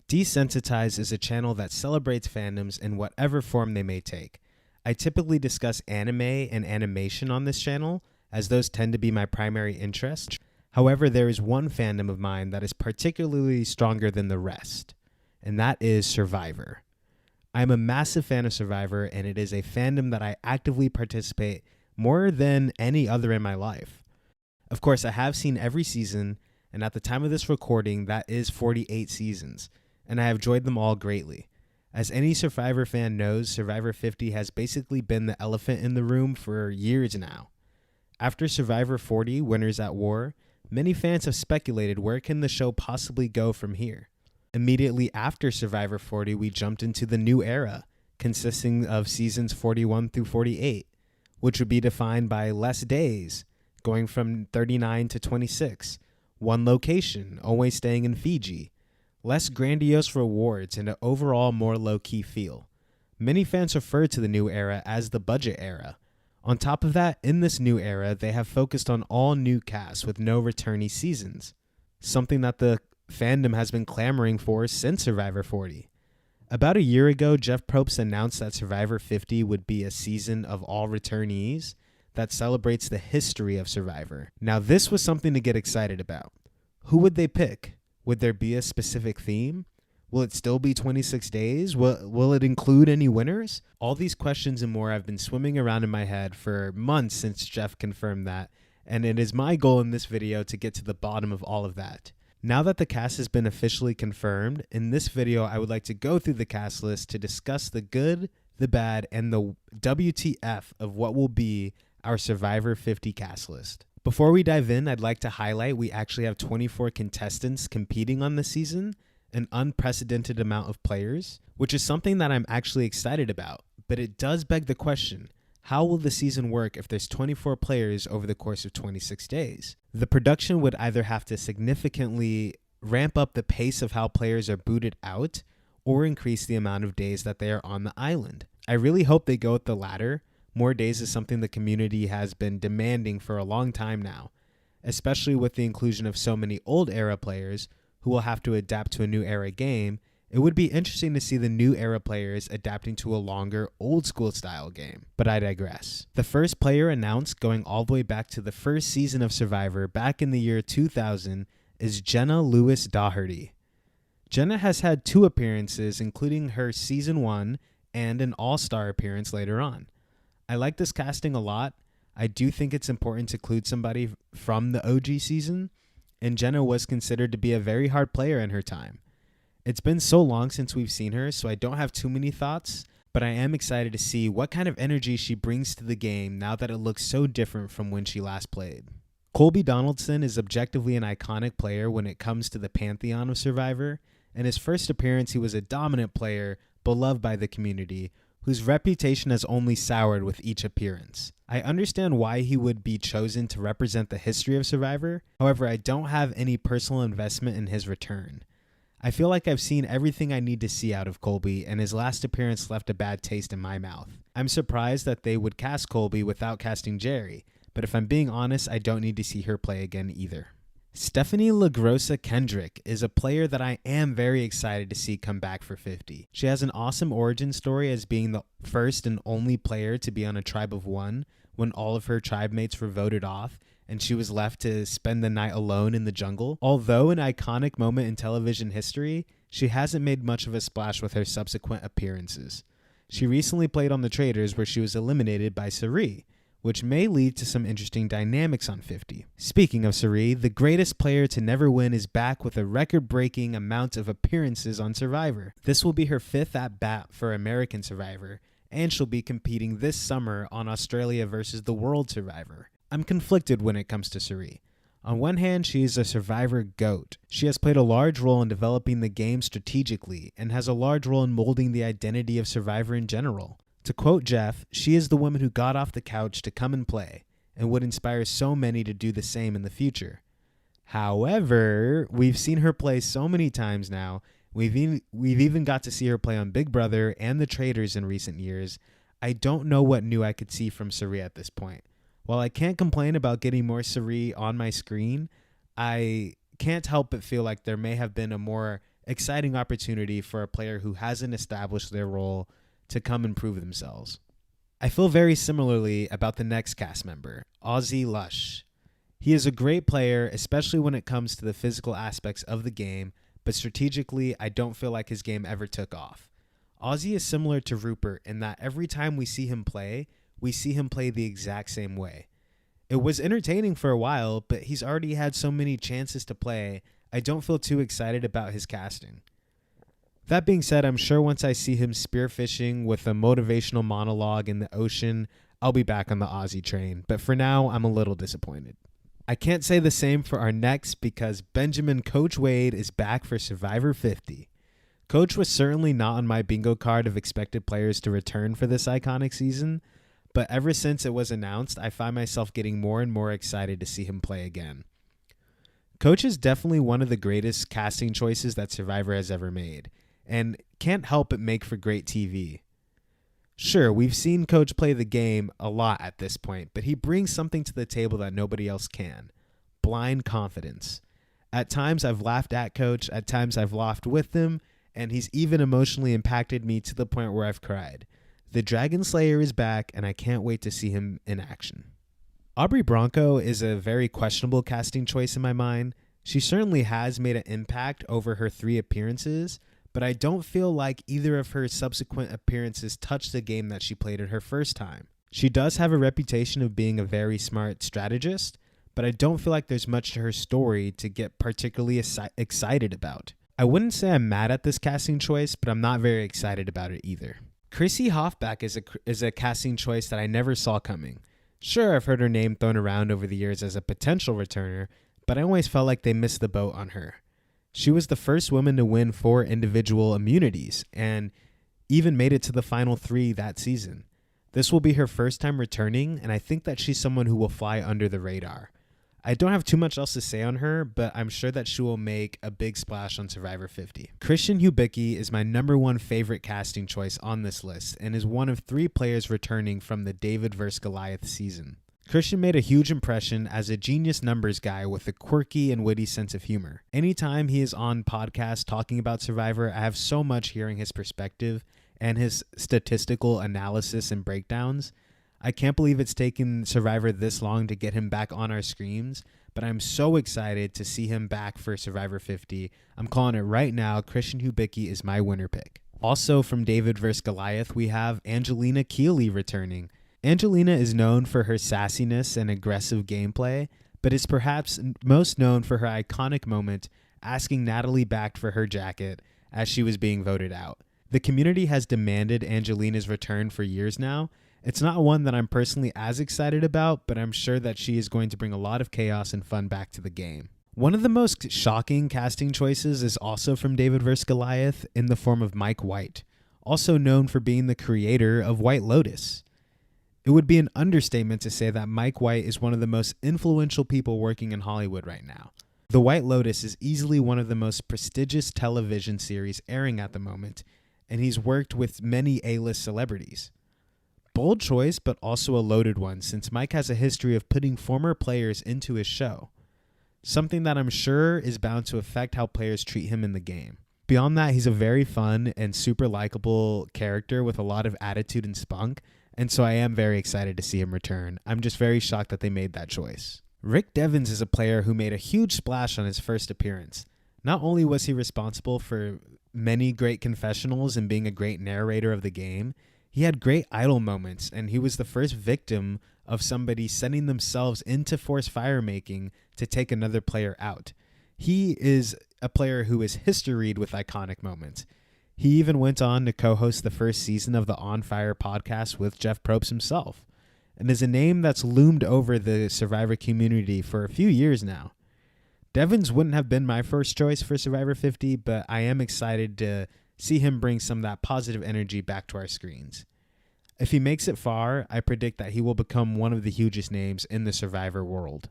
Desensitized is a channel that celebrates fandoms in whatever form they may take. I typically discuss anime and animation on this channel, as those tend to be my primary interest. However, there is one fandom of mine that is particularly stronger than the rest, and that is Survivor. I'm a massive fan of Survivor, and it is a fandom that I actively participate more than any other in my life. Of course, I have seen every season, and at the time of this recording, that is 48 seasons, and I have enjoyed them all greatly. As any Survivor fan knows, Survivor 50 has basically been the elephant in the room for years now. After Survivor 40, Winners at War, many fans have speculated where can the show possibly go from here. Immediately after Survivor 40, we jumped into the new era, consisting of seasons 41 through 48, which would be defined by less days, going from 39 to 26, one location, always staying in Fiji, less grandiose rewards, and an overall more low-key feel. Many fans refer to the new era as the budget era. On top of that, in this new era, they have focused on all new casts with no returnee seasons, something that the fandom has been clamoring for since Survivor 40. About a year ago, Jeff Probst announced that Survivor 50 would be a season of all returnees that celebrates the history of Survivor. Now, this was something to get excited about. Who would they pick? Would there be a specific theme? Will it still be 26 days? Will it include any winners? All these questions and more have been swimming around in my head for months since Jeff confirmed that, and it is my goal in this video to get to the bottom of all of that. Now that the cast has been officially confirmed, in this video I would like to go through the cast list to discuss the good, the bad, and the WTF of what will be our Survivor 50 cast list. Before we dive in, I'd like to highlight we actually have 24 contestants competing on this season, an unprecedented amount of players, which is something that I'm actually excited about. But it does beg the question, how will the season work if there's 24 players over the course of 26 days? The production would either have to significantly ramp up the pace of how players are booted out or increase the amount of days that they are on the island. I really hope they go with the latter. More days is something the community has been demanding for a long time now, especially with the inclusion of so many old era players who will have to adapt to a new era game. It would be interesting to see the new era players adapting to a longer old school style game, but I digress. The first player announced going all the way back to the first season of Survivor back in the year 2000 is Jenna Lewis Doherty. Jenna has had 2 appearances, including her season 1 and an all-star appearance later on. I like this casting a lot. I do think it's important to include somebody from the OG season, and Jenna was considered to be a very hard player in her time. It's been so long since we've seen her, so I don't have too many thoughts, but I am excited to see what kind of energy she brings to the game now that it looks so different from when she last played. Colby Donaldson is objectively an iconic player when it comes to the pantheon of Survivor. In his first appearance, he was a dominant player, beloved by the community, whose reputation has only soured with each appearance. I understand why he would be chosen to represent the history of Survivor. However, I don't have any personal investment in his return. I feel like I've seen everything I need to see out of Colby, and his last appearance left a bad taste in my mouth. I'm surprised that they would cast Colby without casting Jerry, but if I'm being honest, I don't need to see her play again either. Stephanie LaGrossa Kendrick is a player that I am very excited to see come back for 50. She has an awesome origin story as being the first and only player to be on a tribe of 1 when all of her tribe mates were voted off and she was left to spend the night alone in the jungle. Although an iconic moment in television history, she hasn't made much of a splash with her subsequent appearances. She recently played on the Traders where she was eliminated by Sari, which may lead to some interesting dynamics on 50. Speaking of Sari, the greatest player to never win is back with a record-breaking amount of appearances on Survivor. This will be her 5th at-bat for American Survivor, and she'll be competing this summer on Australia versus the World Survivor. I'm conflicted when it comes to Sari. On one hand, she is a Survivor GOAT. She has played a large role in developing the game strategically and has a large role in molding the identity of Survivor in general. To quote Jeff, she is the woman who got off the couch to come and play and would inspire so many to do the same in the future. However, we've seen her play so many times now. We've even got to see her play on Big Brother and the Traders in recent years. I don't know what new I could see from Sari at this point. While I can't complain about getting more Sari on my screen, I can't help but feel like there may have been a more exciting opportunity for a player who hasn't established their role to come and prove themselves. I feel very similarly about the next cast member, Ozzy Lush. He is a great player, especially when it comes to the physical aspects of the game, but strategically, I don't feel like his game ever took off. Ozzy is similar to Rupert in that every time we see him play the exact same way. It was entertaining for a while, but he's already had so many chances to play, I don't feel too excited about his casting. That being said, I'm sure once I see him spearfishing with a motivational monologue in the ocean, I'll be back on the Ozzy train, but for now, I'm a little disappointed. I can't say the same for our next because Benjamin Coach Wade is back for Survivor 50. Coach was certainly not on my bingo card of expected players to return for this iconic season, but ever since it was announced, I find myself getting more and more excited to see him play again. Coach is definitely one of the greatest casting choices that Survivor has ever made, and can't help but make for great TV. Sure, we've seen Coach play the game a lot at this point, but he brings something to the table that nobody else can. Blind confidence. At times I've laughed at Coach, at times I've laughed with him, and he's even emotionally impacted me to the point where I've cried. The Dragon Slayer is back, and I can't wait to see him in action. Aubrey Bronco is a very questionable casting choice in my mind. She certainly has made an impact over her 3 appearances, but I don't feel like either of her subsequent appearances touched the game that she played in her first time. She does have a reputation of being a very smart strategist, but I don't feel like there's much to her story to get particularly excited about. I wouldn't say I'm mad at this casting choice, but I'm not very excited about it either. Chrissy Hoffback is a casting choice that I never saw coming. Sure, I've heard her name thrown around over the years as a potential returner, but I always felt like they missed the boat on her. She was the first woman to win 4 individual immunities and even made it to the final 3 that season. This will be her first time returning, and I think that she's someone who will fly under the radar. I don't have too much else to say on her, but I'm sure that she will make a big splash on Survivor 50. Christian Hubicki is my number 1 favorite casting choice on this list and is one of 3 players returning from the David vs. Goliath season. Christian made a huge impression as a genius numbers guy with a quirky and witty sense of humor. Anytime he is on podcasts talking about Survivor, I have so much hearing his perspective and his statistical analysis and breakdowns. I can't believe it's taken Survivor this long to get him back on our screens, but I'm so excited to see him back for Survivor 50. I'm calling it right now. Christian Hubicki is my winner pick. Also from David vs. Goliath, we have Angelina Keeley returning. Angelina is known for her sassiness and aggressive gameplay, but is perhaps most known for her iconic moment asking Natalie back for her jacket as she was being voted out. The community has demanded Angelina's return for years now. It's not one that I'm personally as excited about, but I'm sure that she is going to bring a lot of chaos and fun back to the game. One of the most shocking casting choices is also from David vs. Goliath in the form of Mike White, also known for being the creator of White Lotus. It would be an understatement to say that Mike White is one of the most influential people working in Hollywood right now. The White Lotus is easily one of the most prestigious television series airing at the moment, and he's worked with many A-list celebrities. Bold choice, but also a loaded one, since Mike has a history of putting former players into his show, something that I'm sure is bound to affect how players treat him in the game. Beyond that, he's a very fun and super likable character with a lot of attitude and spunk, and so I am very excited to see him return. I'm just very shocked that they made that choice. Rick Devens is a player who made a huge splash on his first appearance. Not only was he responsible for many great confessionals and being a great narrator of the game, he had great idle moments, and he was the first victim of somebody sending themselves into forced fire making to take another player out. He is a player who is historied with iconic moments. He even went on to co-host the first season of the On Fire podcast with Jeff Probst himself, and is a name that's loomed over the Survivor community for a few years now. Devens wouldn't have been my first choice for Survivor 50, but I am excited to see him bring some of that positive energy back to our screens. If he makes it far, I predict that he will become one of the hugest names in the Survivor world.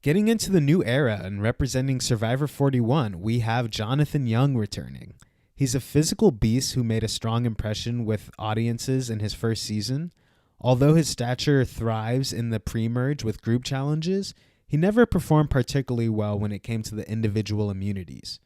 Getting into the new era and representing Survivor 41, we have Jonathan Young returning. He's a physical beast who made a strong impression with audiences in his first season. Although his stature thrives in the pre-merge with group challenges, he never performed particularly well when it came to the individual immunities.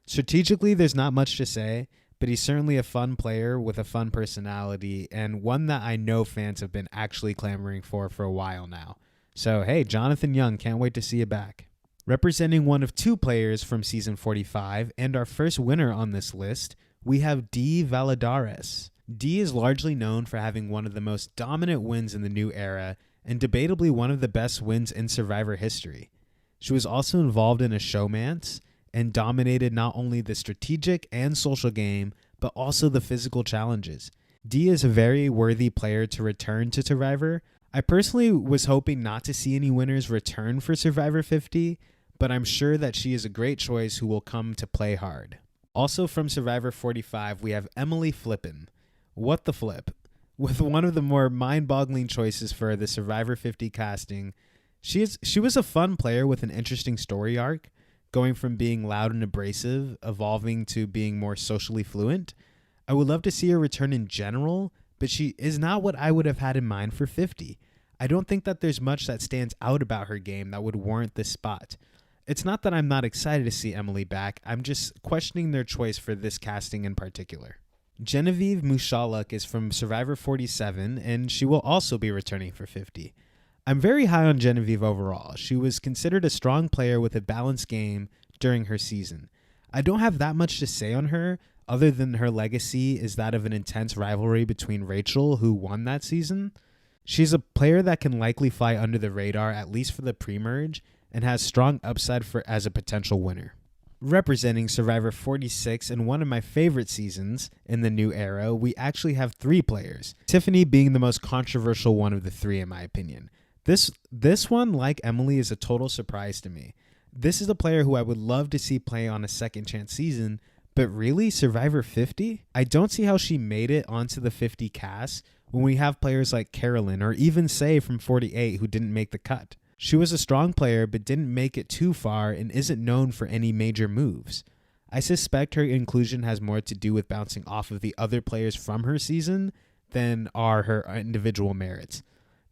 Strategically, there's not much to say, but he's certainly a fun player with a fun personality and one that I know fans have been actually clamoring for a while now. So, hey, Jonathan Young, can't wait to see you back. Representing one of two players from Season 45 and our first winner on this list, we have Dee Valladares. Dee is largely known for having one of the most dominant wins in the new era and debatably one of the best wins in Survivor history. She was also involved in a showmance and dominated not only the strategic and social game, but also the physical challenges. Dee is a very worthy player to return to Survivor. I personally was hoping not to see any winners return for Survivor 50, but I'm sure that she is a great choice who will come to play hard. Also from Survivor 45, we have Emily Flippin. What the flip? With one of the more mind-boggling choices for the Survivor 50 casting, she was a fun player with an interesting story arc, going from being loud and abrasive, evolving to being more socially fluent. I would love to see her return in general, but she is not what I would have had in mind for 50. I don't think that there's much that stands out about her game that would warrant this spot. It's not that I'm not excited to see Emily back, I'm just questioning their choice for this casting in particular. Genevieve Mushaluk is from Survivor 47, and she will also be returning for 50. I'm very high on Genevieve overall. She was considered a strong player with a balanced game during her season. I don't have that much to say on her, other than her legacy is that of an intense rivalry between Rachel, who won that season. She's a player that can likely fly under the radar, at least for the pre-merge, and has strong upside as a potential winner. Representing Survivor 46 in one of my favorite seasons in the new era, we actually have three players, Tiffany being the most controversial one of the three in my opinion. This one, like Emily, is a total surprise to me. This is a player who I would love to see play on a second chance season, but really, Survivor 50? I don't see how she made it onto the 50 cast when we have players like Carolyn or even Say from 48 who didn't make the cut. She was a strong player but didn't make it too far and isn't known for any major moves. I suspect her inclusion has more to do with bouncing off of the other players from her season than are her individual merits.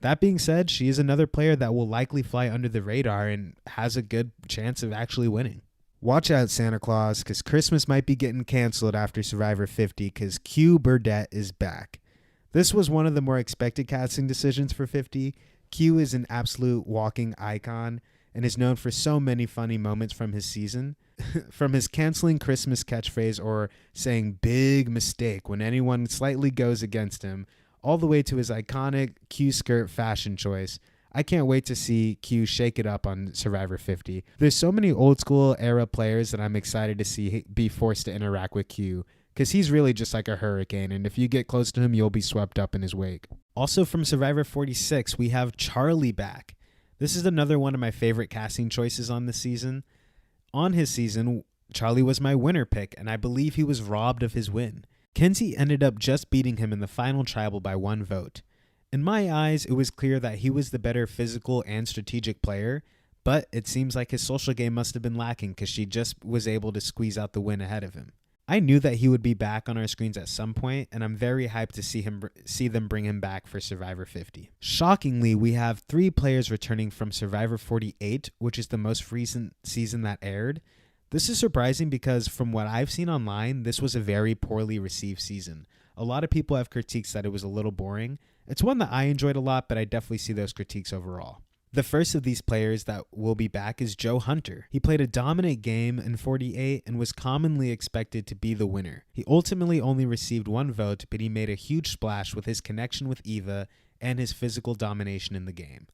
That being said, she is another player that will likely fly under the radar and has a good chance of actually winning. Watch out, Santa Claus, because Christmas might be getting canceled after Survivor 50 because Q Burdett is back. This was one of the more expected casting decisions for 50. Q is an absolute walking icon and is known for so many funny moments from his season. From his canceling Christmas catchphrase or saying big mistake when anyone slightly goes against him, all the way to his iconic Q skirt fashion choice. I can't wait to see Q shake it up on Survivor 50. There's so many old school era players that I'm excited to see be forced to interact with Q, because he's really just like a hurricane, and if you get close to him, you'll be swept up in his wake. Also from Survivor 46, we have Charlie back. This is another one of my favorite casting choices on this season. On his season, Charlie was my winner pick, and I believe he was robbed of his win. Kenzie ended up just beating him in the final tribal by 1 vote. In my eyes, it was clear that he was the better physical and strategic player, but it seems like his social game must have been lacking because she just was able to squeeze out the win ahead of him. I knew that he would be back on our screens at some point, and I'm very hyped to see them bring him back for Survivor 50. Shockingly, we have 3 players returning from Survivor 48, which is the most recent season that aired. This is surprising because from what I've seen online, this was a very poorly received season. A lot of people have critiques that it was a little boring. It's one that I enjoyed a lot, but I definitely see those critiques overall. The first of these players that will be back is Joe Hunter. He played a dominant game in 48 and was commonly expected to be the winner. He ultimately only received 1 vote, but he made a huge splash with his connection with Eva and his physical domination in the game.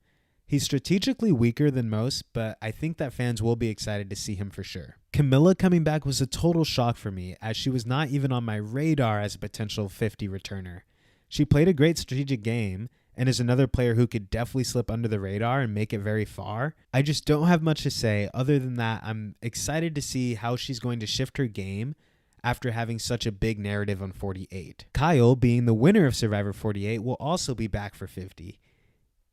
He's strategically weaker than most, but I think that fans will be excited to see him for sure. Camilla coming back was a total shock for me, as she was not even on my radar as a potential 50 returner. She played a great strategic game, and is another player who could definitely slip under the radar and make it very far. I just don't have much to say other than that I'm excited to see how she's going to shift her game after having such a big narrative on 48. Kyle, being the winner of Survivor 48, will also be back for 50.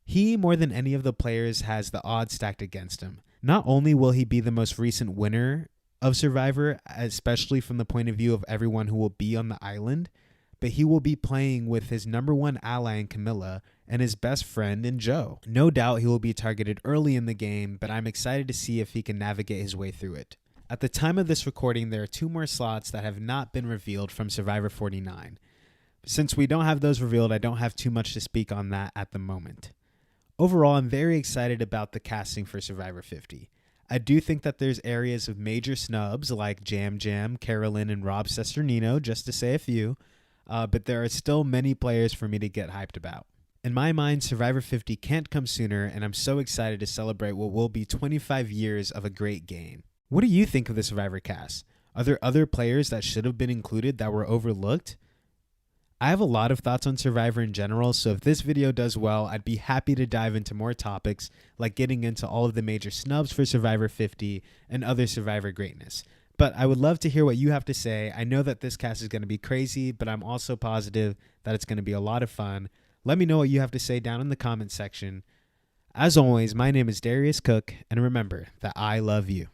He, more than any of the players, has the odds stacked against him. Not only will he be the most recent winner of Survivor, especially from the point of view of everyone who will be on the island, but he will be playing with his #1 ally in Camilla and his best friend in Joe. No doubt he will be targeted early in the game, but I'm excited to see if he can navigate his way through it. At the time of this recording, there are 2 more slots that have not been revealed from Survivor 49. Since we don't have those revealed, I don't have too much to speak on that at the moment. Overall, I'm very excited about the casting for Survivor 50. I do think that there's areas of major snubs like Jam Jam, Carolyn, and Rob Cesternino, just to say a few, but there are still many players for me to get hyped about. In my mind, Survivor 50 can't come sooner, and I'm so excited to celebrate what will be 25 years of a great game. What do you think of the Survivor cast? Are there other players that should have been included that were overlooked? I have a lot of thoughts on Survivor in general, so if this video does well, I'd be happy to dive into more topics, like getting into all of the major snubs for Survivor 50 and other Survivor greatness. But I would love to hear what you have to say. I know that this cast is going to be crazy, but I'm also positive that it's going to be a lot of fun. Let me know what you have to say down in the comments section. As always, my name is Darius Cook, and remember that I love you.